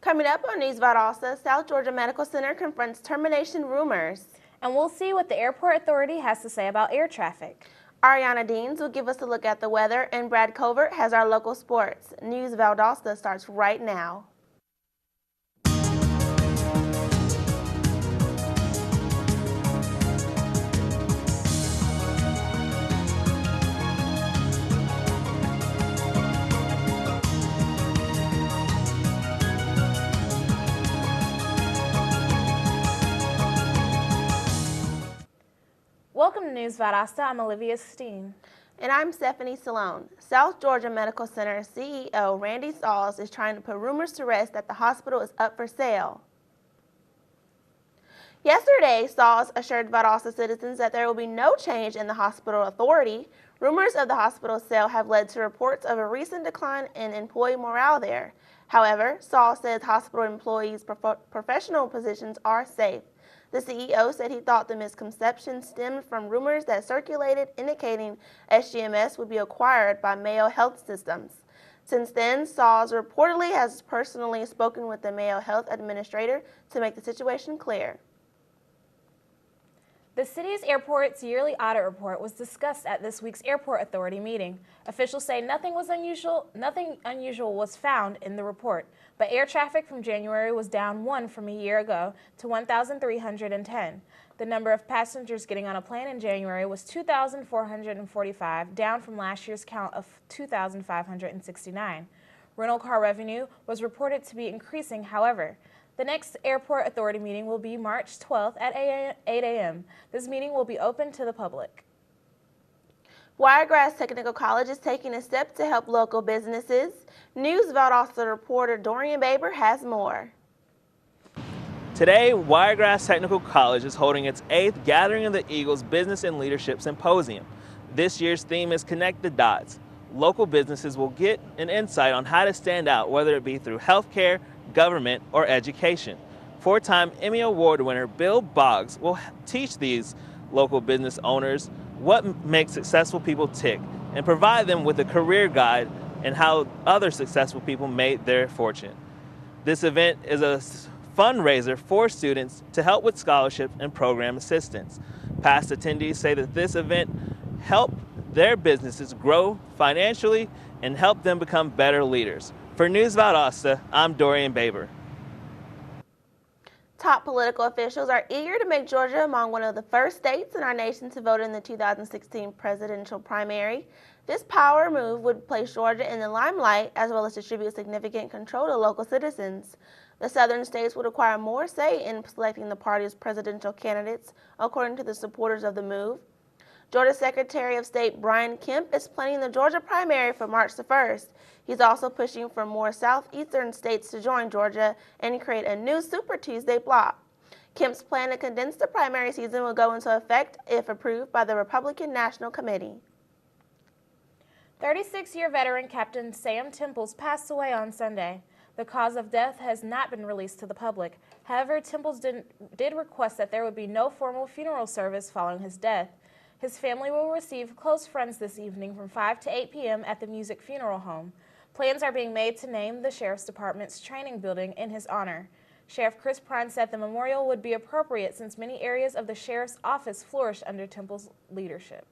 Coming up on News Valdosta, South Georgia Medical Center confronts termination rumors. And we'll see what the airport authority has to say about air traffic. Ariana Deans will give us a look at the weather, and Brad Covert has our local sports. News Valdosta starts right now. Welcome to News Valdosta. I'm Olivia Steen. And I'm Stephanie Salone. South Georgia Medical Center CEO Randy Sauls is trying to put rumors to rest that the hospital is up for sale. Yesterday, Sauls assured Valdosta citizens that there will be no change in the hospital authority. Rumors of the hospital sale have led to reports of a recent decline in employee morale there. However, Sauls says hospital employees' professional positions are safe. The CEO said he thought the misconception stemmed from rumors that circulated indicating SGMS would be acquired by Mayo Health Systems. Since then, Sauls reportedly has personally spoken with the Mayo Health Administrator to make the situation clear. The city's airport's yearly audit report was discussed at this week's Airport Authority meeting. Officials say nothing unusual was found in the report, but air traffic from January was down 1 from a year ago to 1,310. The number of passengers getting on a plane in January was 2,445, down from last year's count of 2,569. Rental car revenue was reported to be increasing, however. The next Airport Authority meeting will be March 12th at 8 a.m. This meeting will be open to the public. Wiregrass Technical College is taking a step to help local businesses. News Valdosta reporter Dorian Baber has more. Today, Wiregrass Technical College is holding its 8th Gathering of the Eagles Business and Leadership Symposium. This year's theme is Connect the Dots. Local businesses will get an insight on how to stand out, whether it be through healthcare, government, or education. 4-time Emmy Award winner Bill Boggs will teach these local business owners what makes successful people tick and provide them with a career guide and how other successful people made their fortune. This event is a fundraiser for students to help with scholarship and program assistance. Past attendees say that this event helped their businesses grow financially and help them become better leaders. For News Valdosta, I'm Dorian Baber. Top political officials are eager to make Georgia among one of the first states in our nation to vote in the 2016 presidential primary. This power move would place Georgia in the limelight as well as distribute significant control to local citizens. The southern states would acquire more say in selecting the party's presidential candidates, according to the supporters of the move. Georgia Secretary of State Brian Kemp is planning the Georgia primary for March the 1st. He's also pushing for more southeastern states to join Georgia and create a new Super Tuesday bloc. Kemp's plan to condense the primary season will go into effect if approved by the Republican National Committee. 36-year veteran Captain Sam Temples passed away on Sunday. The cause of death has not been released to the public. However, Temples did request that there would be no formal funeral service following his death. His family will receive close friends this evening from 5 to 8 p.m. at the Music Funeral Home. Plans are being made to name the Sheriff's Department's training building in his honor. Sheriff Chris Prine said the memorial would be appropriate since many areas of the Sheriff's Office flourished under Temple's leadership.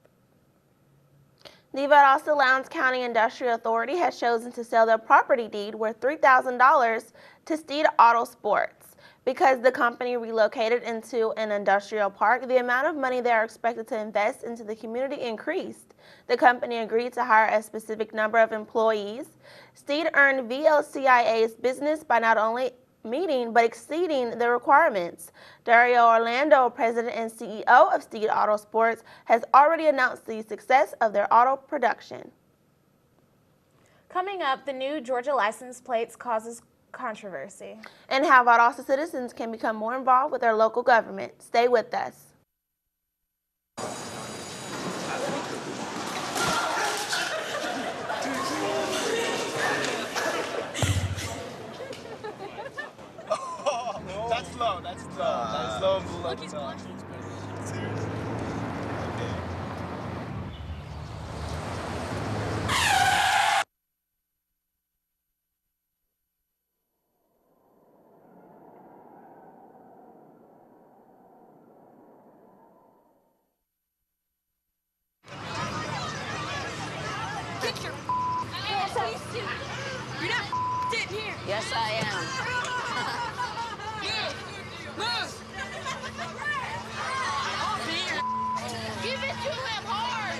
The Valdosta Lowndes County Industrial Authority has chosen to sell their property deed worth $3,000 to Steed Auto Sports. Because the company relocated into an industrial park, the amount of money they are expected to invest into the community increased. The company agreed to hire a specific number of employees. Steed earned VLCIA's business by not only meeting but exceeding the requirements. Dario Orlando, president and CEO of Steed Auto Sports, has already announced the success of their auto production. Coming up, the new Georgia license plates causes controversy. And how Valdosta citizens can become more involved with their local government. Stay with us. That's slow. That's slow. Look, he's blushing. Seriously. Okay. Yes, I am. Give it to him hard.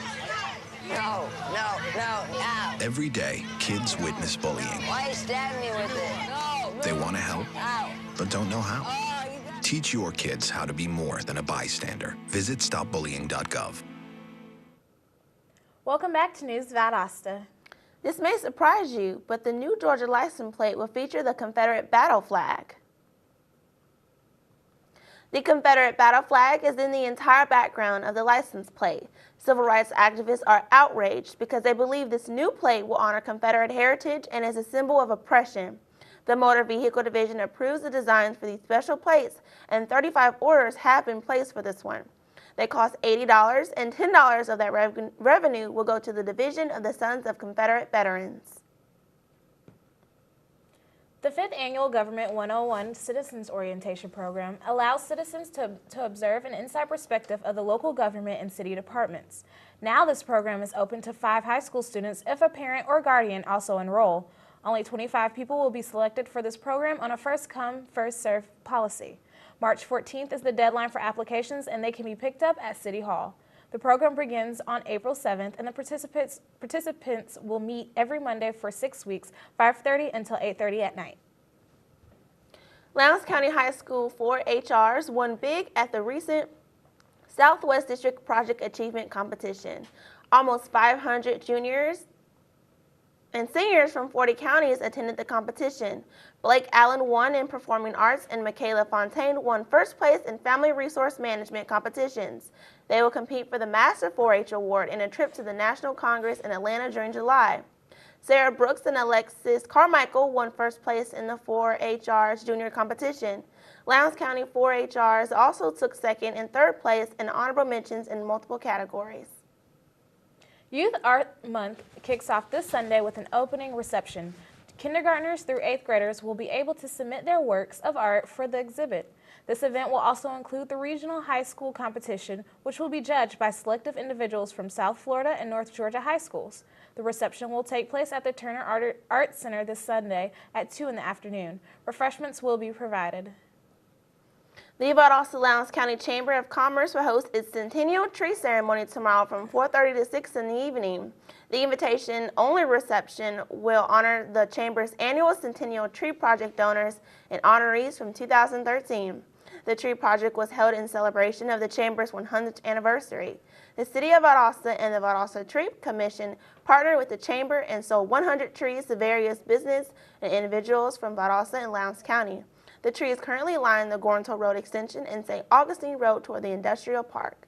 No. Every day, kids witness bullying. Why you stab me with it? No. They want to help, Ow. but don't know how. Oh, you got... Teach your kids how to be more than a bystander. Visit stopbullying.gov. Welcome back to News Valdosta. This may surprise you, but the new Georgia license plate will feature the Confederate battle flag. The Confederate battle flag is in the entire background of the license plate. Civil rights activists are outraged because they believe this new plate will honor Confederate heritage and is a symbol of oppression. The Motor Vehicle Division approves the designs for these special plates, and 35 orders have been placed for this one. They cost $80, and $10 of that revenue will go to the Division of the Sons of Confederate Veterans. The 5th Annual Government 101 Citizens Orientation Program allows citizens to observe an inside perspective of the local government and city departments. Now this program is open to 5 high school students if a parent or guardian also enroll. Only 25 people will be selected for this program on a first-come, first-served policy. March 14th is the deadline for applications, and they can be picked up at City Hall. The program begins on April 7th, and the participants will meet every Monday for 6 weeks, 5:30 until 8:30 at night. Lowndes County High School 4-HRs won big at the recent Southwest District Project Achievement Competition. Almost 500 juniors and seniors from 40 counties attended the competition. Blake Allen won in Performing Arts, and Michaela Fontaine won first place in Family Resource Management competitions. They will compete for the Master 4-H Award in a trip to the National Congress in Atlanta during July. Sarah Brooks and Alexis Carmichael won first place in the 4-HRs junior competition. Lowndes County 4-HRs also took second and third place and honorable mentions in multiple categories. Youth Art Month kicks off this Sunday with an opening reception. Kindergartners through 8th graders will be able to submit their works of art for the exhibit. This event will also include the regional high school competition, which will be judged by selective individuals from South Florida and North Georgia high schools. The reception will take place at the Turner Art Center this Sunday at 2 in the afternoon. Refreshments will be provided. The Valdosta Lowndes County Chamber of Commerce will host its Centennial Tree Ceremony tomorrow from 4:30 to 6 in the evening. The invitation-only reception will honor the Chamber's annual Centennial Tree Project donors and honorees from 2013. The Tree Project was held in celebration of the Chamber's 100th anniversary. The City of Valdosta and the Valdosta Tree Commission partnered with the Chamber and sold 100 trees to various business and individuals from Valdosta and Lowndes County. The trees currently line the Gorental Road extension and St. Augustine Road toward the Industrial Park.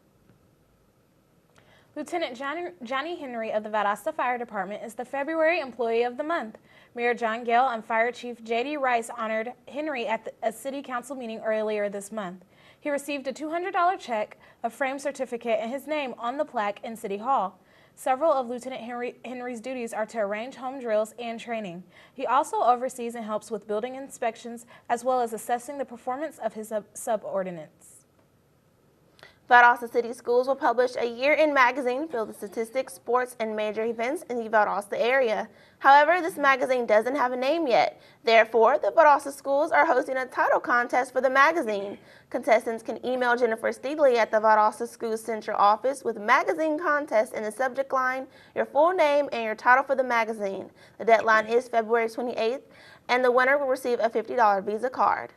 Lieutenant Johnny Henry of the Valdosta Fire Department is the February Employee of the Month. Mayor John Gale and Fire Chief J.D. Rice honored Henry at a City Council meeting earlier this month. He received a $200 check, a framed certificate, and his name on the plaque in City Hall. Several of Lieutenant Henry's duties are to arrange home drills and training. He also oversees and helps with building inspections as well as assessing the performance of his subordinates. Valdosta City Schools will publish a year-end magazine filled with statistics, sports, and major events in the Valdosta area. However, this magazine doesn't have a name yet. Therefore, the Valdosta schools are hosting a title contest for the magazine. Contestants can email Jennifer Steedley at the Valdosta Schools Central Office with magazine contest in the subject line, your full name, and your title for the magazine. The deadline is February 28th, and the winner will receive a $50 Visa card.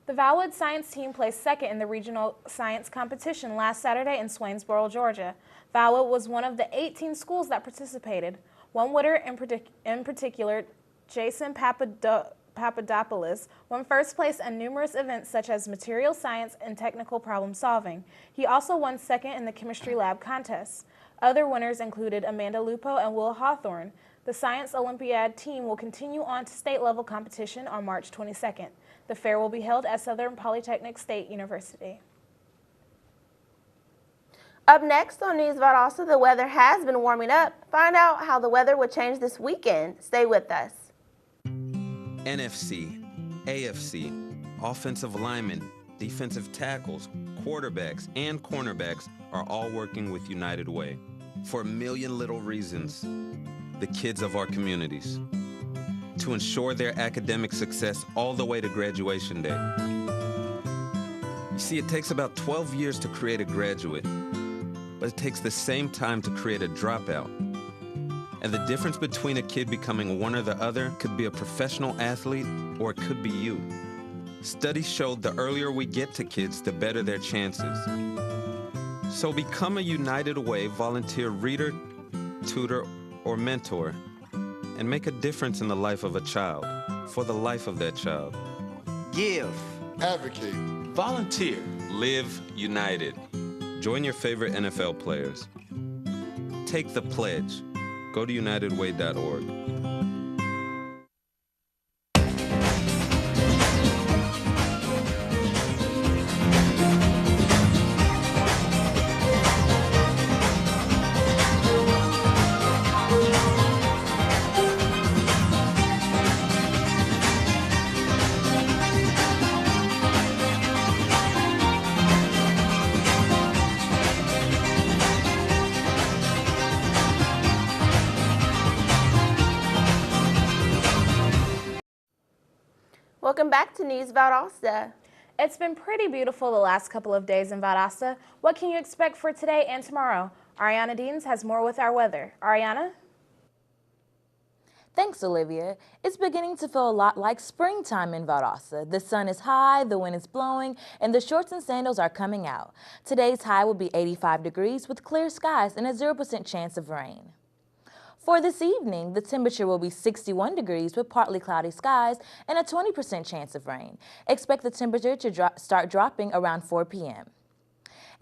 The Valwood Science team placed second in the regional science competition last Saturday in Swainsboro, Georgia. Valwood was one of the 18 schools that participated. One winner in particular, Jason Papadopoulos, won first place in numerous events such as material science and technical problem solving. He also won second in the chemistry lab contest. Other winners included Amanda Lupo and Will Hawthorne. The Science Olympiad team will continue on to state-level competition on March 22nd. The fair will be held at Southern Polytechnic State University. Up next on News Valdosta, the weather has been warming up. Find out how the weather will change this weekend. Stay with us. NFC, AFC, offensive linemen, defensive tackles, quarterbacks, and cornerbacks are all working with United Way for a million little reasons. The kids of our communities. to ensure their academic success all the way to graduation day. You see, it takes about 12 years to create a graduate, but it takes the same time to create a dropout. And the difference between a kid becoming one or the other could be a professional athlete, or it could be you. Studies showed the earlier we get to kids, the better their chances. So become a United Way volunteer reader, tutor, or mentor, and make a difference in the life of a child, for the life of that child. Give. Advocate. Volunteer. Live united. Join your favorite NFL players. Take the pledge. Go to unitedway.org. Welcome back to News Valdosta. It's been pretty beautiful the last couple of days in Valdosta. What can you expect for today and tomorrow? Ariana Deans has more with our weather. Ariana? Thanks, Olivia. It's beginning to feel a lot like springtime in Valdosta. The sun is high, the wind is blowing, and the shorts and sandals are coming out. Today's high will be 85 degrees with clear skies and a 0% chance of rain. For this evening, the temperature will be 61 degrees with partly cloudy skies and a 20% chance of rain. Expect the temperature to start dropping around 4 p.m.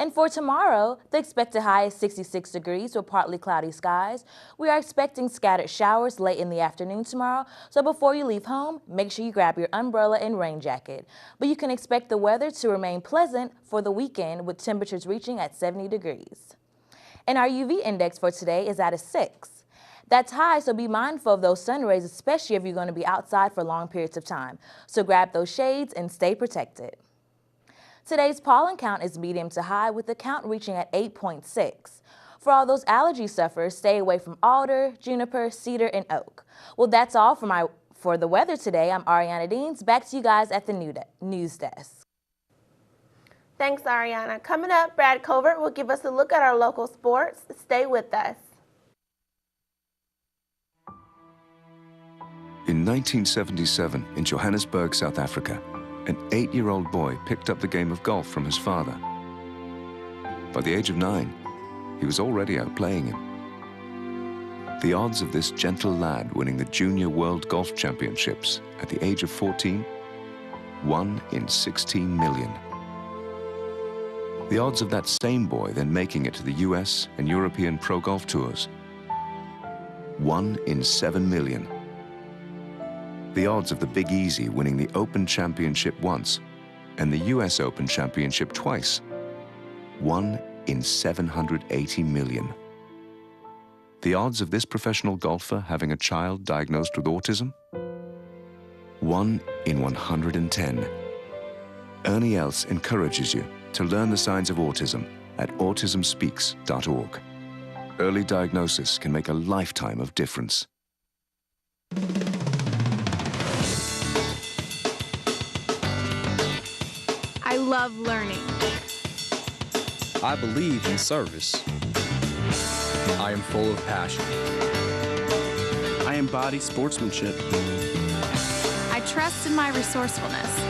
And for tomorrow, the expected high is 66 degrees with partly cloudy skies. We are expecting scattered showers late in the afternoon tomorrow, so before you leave home, make sure you grab your umbrella and rain jacket. But you can expect the weather to remain pleasant for the weekend with temperatures reaching at 70 degrees. And our UV index for today is at a 6. That's high, so be mindful of those sun rays, especially if you're going to be outside for long periods of time. So grab those shades and stay protected. Today's pollen count is medium to high, with the count reaching at 8.6. For all those allergy sufferers, stay away from alder, juniper, cedar, and oak. Well, that's all for the weather today. I'm Ariana Deans. Back to you guys at the news desk. Thanks, Ariana. Coming up, Brad Covert will give us a look at our local sports. Stay with us. In 1977, in Johannesburg, South Africa, an 8-year-old boy picked up the game of golf from his father. By the age of 9, he was already outplaying him. The odds of this gentle lad winning the Junior World Golf Championships at the age of 14, 1 in 16 million. The odds of that same boy then making it to the US and European Pro Golf Tours, 1 in 7 million. The odds of the Big Easy winning the Open Championship once and the US Open Championship twice, 1 in 780 million. The odds of this professional golfer having a child diagnosed with autism, 1 in 110. Ernie Els encourages you to learn the signs of autism at autismspeaks.org. Early diagnosis can make a lifetime of difference. I love learning. I believe in service. I am full of passion. I embody sportsmanship. I trust in my resourcefulness.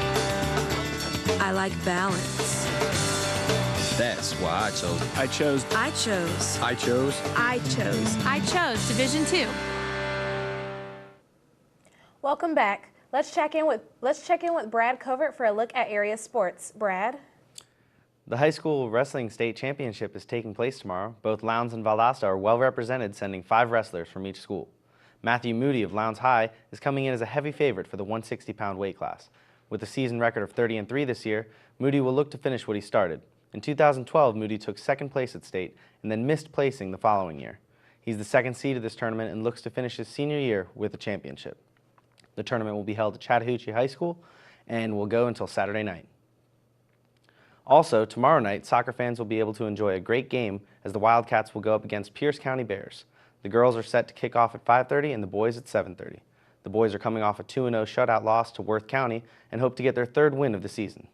I like balance. That's why I chose. I chose Division II. Welcome back. Let's check in with Brad Covert for a look at area sports. Brad? The high school wrestling state championship is taking place tomorrow. Both Lowndes and Valdosta are well represented, sending 5 wrestlers from each school. Matthew Moody of Lowndes High is coming in as a heavy favorite for the 160-pound weight class. With a season record of 30-3 this year, Moody will look to finish what he started. In 2012, Moody took 2nd place at state and then missed placing the following year. He's the 2nd seed of this tournament and looks to finish his senior year with a championship. The tournament will be held at Chattahoochee High School and will go until Saturday night. Also, tomorrow night, soccer fans will be able to enjoy a great game as the Wildcats will go up against Pierce County Bears. The girls are set to kick off at 5:30 and the boys at 7:30. The boys are coming off a 2-0 shutout loss to Worth County and hope to get their 3rd win of the season.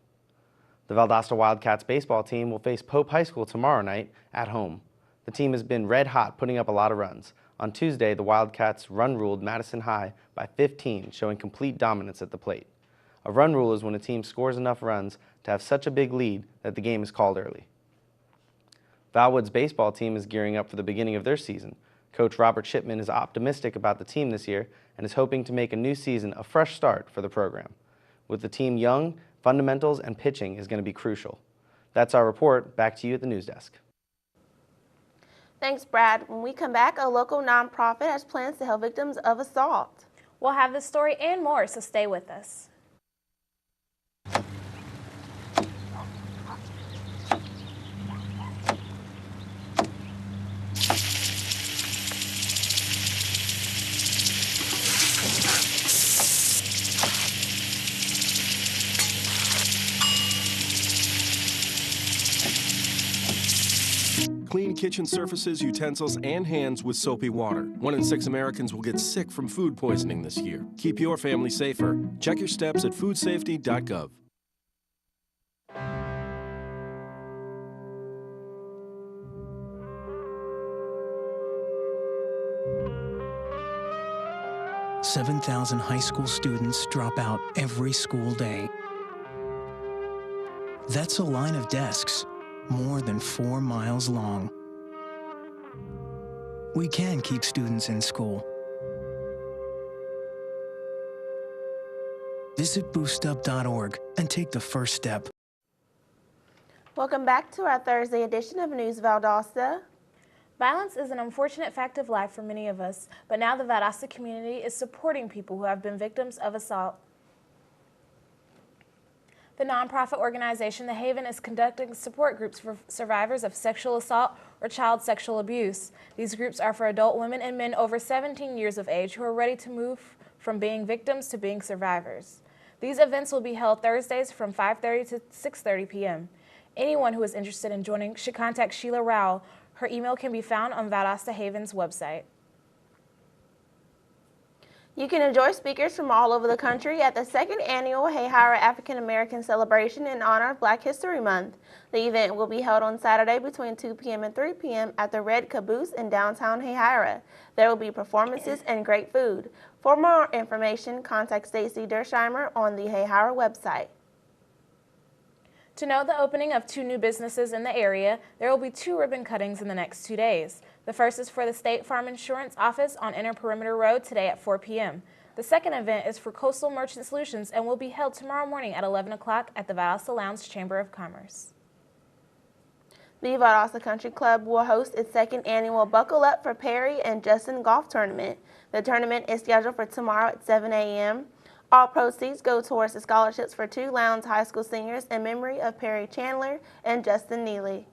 The Valdosta Wildcats baseball team will face Pope High School tomorrow night at home. The team has been red hot, putting up a lot of runs. On Tuesday, the Wildcats run-ruled Madison High by 15, showing complete dominance at the plate. A run rule is when a team scores enough runs to have such a big lead that the game is called early. Valwood's baseball team is gearing up for the beginning of their season. Coach Robert Shipman is optimistic about the team this year and is hoping to make a new season a fresh start for the program. With the team young, fundamentals and pitching is going to be crucial. That's our report. Back to you at the news desk. Thanks, Brad. When we come back, a local nonprofit has plans to help victims of assault. We'll have this story and more, so stay with us. Clean kitchen surfaces, utensils, and hands with soapy water. 1 in 6 Americans will get sick from food poisoning this year. Keep your family safer. Check your steps at foodsafety.gov. $7,000 high school students drop out every school day. That's a line of desks more than 4 miles long. We can keep students in school. Visit boostup.org and take the first step. Welcome back to our Thursday edition of News Valdosta. Violence is an unfortunate fact of life for many of us, but now the Valdosta community is supporting people who have been victims of assault. The nonprofit organization The Haven is conducting support groups for survivors of sexual assault or child sexual abuse. These groups are for adult women and men over 17 years of age who are ready to move from being victims to being survivors. These events will be held Thursdays from 5:30 to 6:30 p.m. Anyone who is interested in joining should contact Sheila Rowell. Her email can be found on Valdosta Haven's website. You can enjoy speakers from all over the country at the 2nd Annual Hayhira African American Celebration in honor of Black History Month. The event will be held on Saturday between 2 p.m. and 3 p.m. at the Red Caboose in downtown Hayhira. There will be performances and great food. For more information, contact Stacy Dersheimer on the Hayhira website. To know the opening of 2 new businesses in the area, there will be 2 ribbon cuttings in the next 2 days. The first is for the State Farm Insurance Office on Inner Perimeter Road today at 4 p.m. The second event is for Coastal Merchant Solutions and will be held tomorrow morning at 11 o'clock at the Valdosta Lounge Chamber of Commerce. The Valdosta Country Club will host its 2nd annual Buckle Up for Perry and Justin Golf Tournament. The tournament is scheduled for tomorrow at 7 a.m. All proceeds go towards the scholarships for 2 Lowndes High School seniors in memory of Perry Chandler and Justin Neely.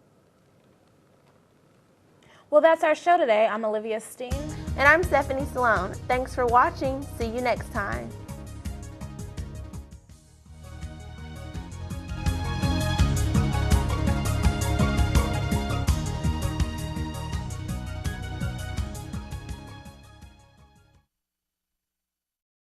Well, that's our show today. I'm Olivia Steen. And I'm Stephanie Sloan. Thanks for watching. See you next time.